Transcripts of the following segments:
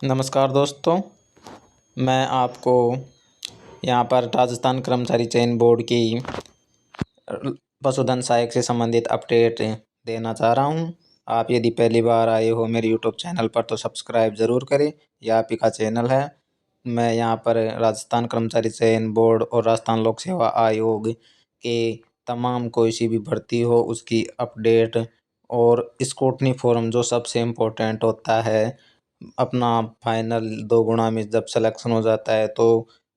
नमस्कार दोस्तों, मैं आपको यहाँ पर राजस्थान कर्मचारी चयन बोर्ड की पशुधन सहायक से संबंधित अपडेट देना चाह रहा हूँ। आप यदि पहली बार आए हो मेरे यूट्यूब चैनल पर तो सब्सक्राइब ज़रूर करें। यह आप ही का चैनल है। मैं यहाँ पर राजस्थान कर्मचारी चयन बोर्ड और राजस्थान लोक सेवा आयोग के तमाम कोई सी भी भर्ती हो उसकी अपडेट और स्क्रूटनी फॉर्म जो सबसे इम्पोर्टेंट होता है, अपना फाइनल 2 गुणा में जब सिलेक्शन हो जाता है तो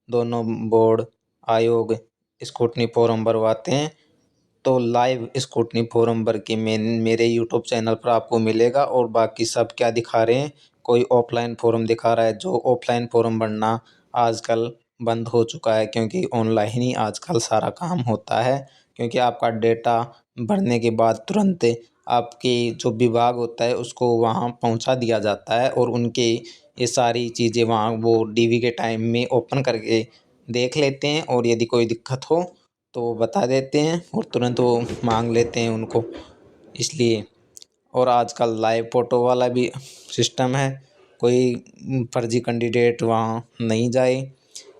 दोनों बोर्ड आयोग स्क्रूटनी फॉर्म भरवाते हैं। तो लाइव स्क्रूटनी फॉर्म भर के मेरे यूट्यूब चैनल पर आपको मिलेगा। और बाकी सब क्या दिखा रहे हैं, कोई ऑफलाइन फॉर्म दिखा रहा है। जो ऑफलाइन फॉर्म भरना आजकल बंद हो चुका है, क्योंकि ऑनलाइन ही आजकल सारा काम होता है। क्योंकि आपका डेटा भरने के बाद तुरंत आपके जो विभाग होता है उसको वहाँ पहुँचा दिया जाता है और उनके ये सारी चीज़ें वहाँ वो डीवी के टाइम में ओपन करके देख लेते हैं। और यदि कोई दिक्कत हो तो वो बता देते हैं और तुरंत वो मांग लेते हैं उनको, इसलिए। और आजकल लाइव फ़ोटो वाला भी सिस्टम है, कोई फर्जी कैंडिडेट वहाँ नहीं जाए।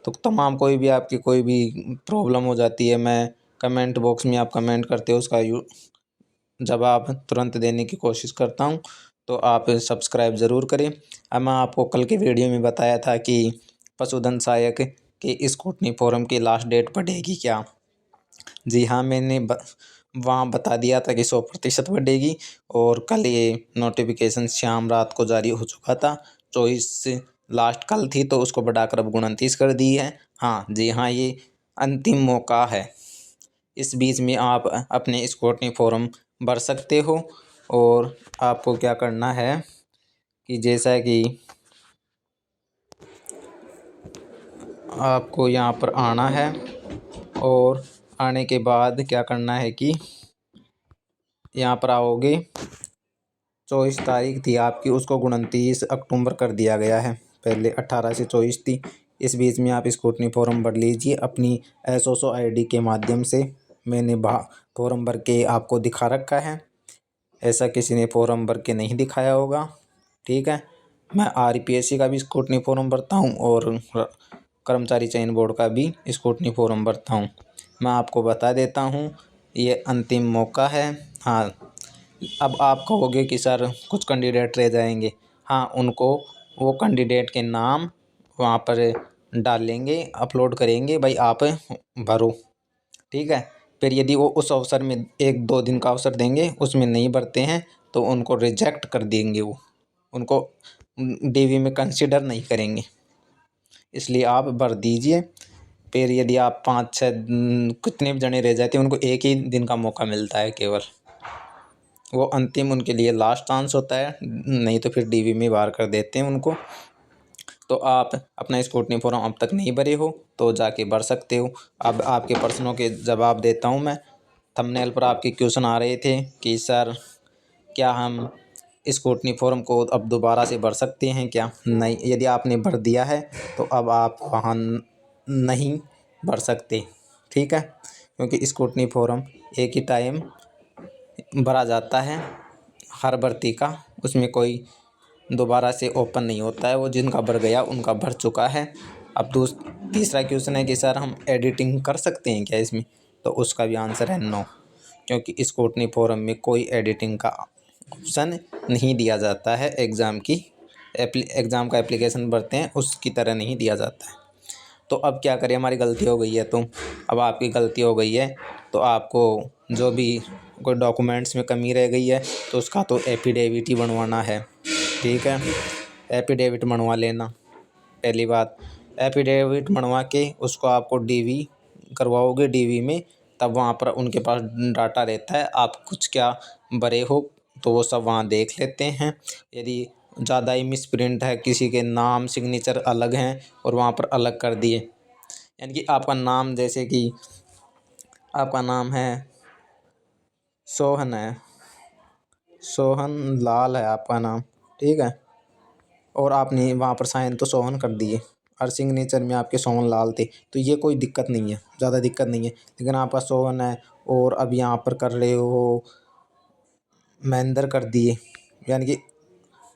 तो तमाम कोई भी आपकी कोई भी प्रॉब्लम हो जाती है, मैं कमेंट बॉक्स में आप कमेंट करते हो उसका जवाब तुरंत देने की कोशिश करता हूँ। तो आप सब्सक्राइब ज़रूर करें। अब मैं आपको कल के वीडियो में बताया था कि पशुधन सहायक के स्क्रूटनी फॉर्म की लास्ट डेट बढ़ेगी क्या। जी हाँ, मैंने वहाँ बता दिया था कि 100% बढ़ेगी। और कल ये नोटिफिकेशन शाम रात को जारी हो चुका था। 24 लास्ट कल थी तो उसको बढ़ाकर अब 29 कर दी है। हाँ जी हाँ, ये अंतिम मौका है। इस बीच में आप अपने स्क्रूटनी फॉर्म भर सकते हो। और आपको क्या करना है कि जैसा कि आपको यहाँ पर आना है और आने के बाद क्या करना है कि यहाँ पर आओगे। 24 तारीख थी आपकी, उसको 29 अक्टूबर कर दिया गया है। पहले 18 से 24 थी। इस बीच में आप स्क्रूटनी फॉर्म भर लीजिए अपनी एसओसो आईडी के माध्यम से। मैंने फॉर्म भर के आपको दिखा रखा है, ऐसा किसी ने फॉर्म भर के नहीं दिखाया होगा। ठीक है, मैं आरपीएससी का भी स्क्रूटनी फॉर्म भरता हूँ और कर्मचारी चयन बोर्ड का भी स्क्रूटनी फॉर्म भरता हूँ। मैं आपको बता देता हूँ, ये अंतिम मौका है। हाँ, अब आप कहोगे कि सर कुछ कैंडिडेट रह जाएंगे। हाँ, उनको वो कैंडिडेट के नाम वहाँ पर डालेंगे, अपलोड करेंगे, भाई आप भरो। ठीक है, फिर यदि वो उस अवसर में 1-2 दिन का अवसर देंगे, उसमें नहीं भरते हैं तो उनको रिजेक्ट कर देंगे। वो उनको डीवी में कंसिडर नहीं करेंगे, इसलिए आप भर दीजिए। फिर यदि आप 5-6 कितने भी जने रह जाते हैं उनको 1 ही दिन का मौका मिलता है केवल। वो अंतिम उनके लिए लास्ट चांस होता है, नहीं तो फिर डीवी में बाहर कर देते हैं उनको। तो आप अपना स्क्रूटनी फॉर्म अब तक नहीं भरे हो तो जाके भर सकते हो। अब आपके प्रश्नों के जवाब देता हूँ मैं। थंबनेल पर आपके क्वेश्चन आ रहे थे कि सर क्या हम स्क्रूटनी फॉर्म को अब दोबारा से भर सकते हैं क्या। नहीं, यदि आपने भर दिया है तो अब आप वहाँ नहीं भर सकते। ठीक है, क्योंकि स्क्रूटनी फॉर्म एक ही टाइम भरा जाता है हर भर्ती का, उसमें कोई दोबारा से ओपन नहीं होता है। वो जिनका भर गया उनका भर चुका है। अब तीसरा क्वेश्चन है कि सर हम एडिटिंग कर सकते हैं क्या इसमें, तो उसका भी आंसर है नो। क्योंकि स्क्रूटनी फॉर्म में कोई एडिटिंग का ऑप्शन नहीं दिया जाता है। एग्ज़ाम का एप्लीकेशन भरते हैं उसकी तरह नहीं दिया जाता है। तो अब क्या करें, हमारी गलती हो गई है तो अब आपकी गलती हो गई है तो आपको जो भी कोई डॉक्यूमेंट्स में कमी रह गई है तो उसका तो एफिडेविट ही बनवाना है। ठीक है, एफिडेविट बनवा लेना। पहली बात, एफिडेविट बनवा के उसको आपको डीवी करवाओगे। डीवी में तब वहाँ पर उनके पास डाटा रहता है, आप कुछ क्या भरे हो तो वो सब वहाँ देख लेते हैं। यदि ज़्यादा ही मिसप्रिंट है, किसी के नाम सिग्नेचर अलग हैं और वहाँ पर अलग कर दिए, यानी कि आपका नाम जैसे कि आपका नाम है सोहन है, सोहन लाल है आपका नाम। ठीक है, और आपने वहाँ पर साइन तो सोहन कर दिए और सिग्नेचर में आपके सोहन लाल थे, तो ये कोई दिक्कत नहीं है, ज़्यादा दिक्कत नहीं है। लेकिन आपका सोहन है और अब यहाँ पर कर रहे हो महेंद्र कर दिए, यानी कि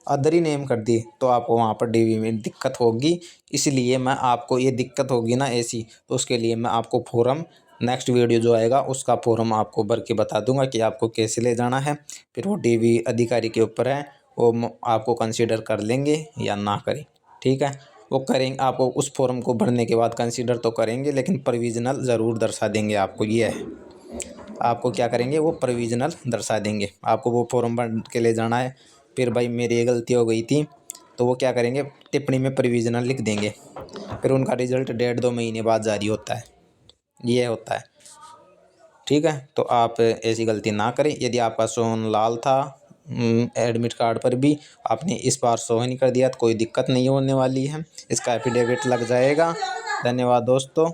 अदर ही नेम कर दी तो आपको वहाँ पर डीवी में दिक्कत होगी। इसलिए मैं आपको ये दिक्कत होगी ना ऐसी, तो उसके लिए मैं आपको फॉर्म नेक्स्ट वीडियो जो आएगा उसका फॉर्म आपको भर के बता दूंगा कि आपको कैसे ले जाना है। फिर वो डीवी अधिकारी के ऊपर है, वो आपको कंसीडर कर लेंगे या ना करें। ठीक है, वो करेंगे, आपको उस फॉर्म को भरने के बाद कंसीडर तो करेंगे, लेकिन प्रोविज़नल ज़रूर दर्शा देंगे आपको। ये है, आपको क्या करेंगे, वो प्रोविज़नल दर्शा देंगे। आपको वो फॉर्म भर के ले जाना है। फिर भाई मेरी ये गलती हो गई थी, तो वो क्या करेंगे, टिप्पणी में प्रोविज़नल लिख देंगे। फिर उनका रिजल्ट 1.5-2 महीने बाद जारी होता है। ये होता है। ठीक है, तो आप ऐसी गलती ना करें। यदि आपका सोन लाल था एडमिट कार्ड पर भी, आपने इस बार शो नहीं कर दिया, तो कोई दिक्कत नहीं होने वाली है, इसका एफिडेविट लग जाएगा। धन्यवाद दोस्तों।